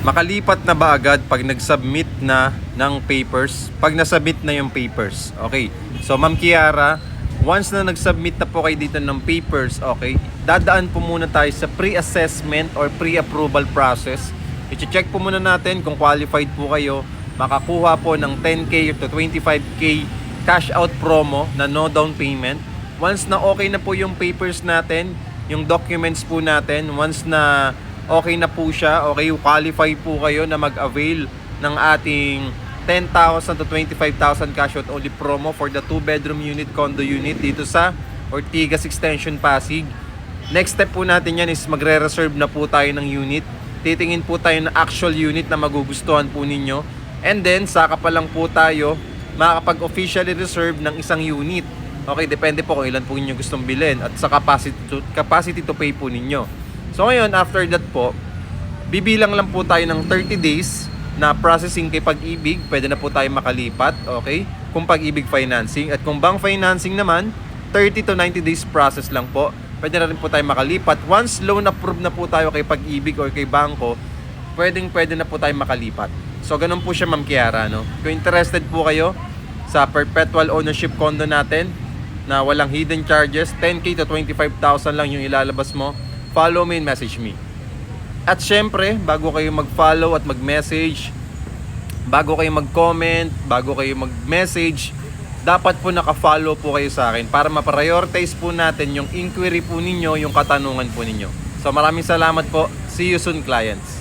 makalipat na ba agad pag nag-submit na ng papers? Pag nasubmit na yung papers. Okay. So Ma'am Kiara, once na nag-submit na po kayo dito ng papers, okay, dadaan po muna tayo sa pre-assessment or pre-approval process. I-check po muna natin kung qualified po kayo. Makakuha po ng 10K to 25K cash out promo na no down payment. Once na okay na po yung papers natin, yung documents po natin, once na okay na po siya, okay, qualify po kayo na mag-avail ng ating 10,000 to 25,000 cash out only promo for the 2-bedroom unit condo unit dito sa Ortigas Extension, Pasig. Next step po natin yan is magre-reserve na po tayo ng unit. Titingin po tayo ng actual unit na magugustuhan po ninyo. And then, saka pa lang po tayo makakapag-officially reserve ng isang unit. Okay, depende po kung ilan po ninyo gustong bilhin at sa capacity to pay po ninyo. So ngayon, after that po, bibilang lang po tayo ng 30 days na processing kay Pag-ibig. Pwede na po tayo makalipat, okay? Kung Pag-ibig financing. At kung bank financing naman, 30 to 90 days process lang po. Pwede na rin po tayo makalipat. Once loan approved na po tayo kay Pag-ibig or kay bangko, pwede na po tayo makalipat. So ganun po siya, Ma'am Kiara, no? Kung interested po kayo sa perpetual ownership condo natin na walang hidden charges, 10K to 25,000 lang yung ilalabas mo, follow me and message me. At syempre, bago kayo mag-follow at mag-message, bago kayo mag-comment, bago kayo mag-message, dapat po naka-follow po kayo sa akin para ma-prioritize po natin yung inquiry po ninyo, yung katanungan po ninyo. So maraming salamat po. See you soon, clients.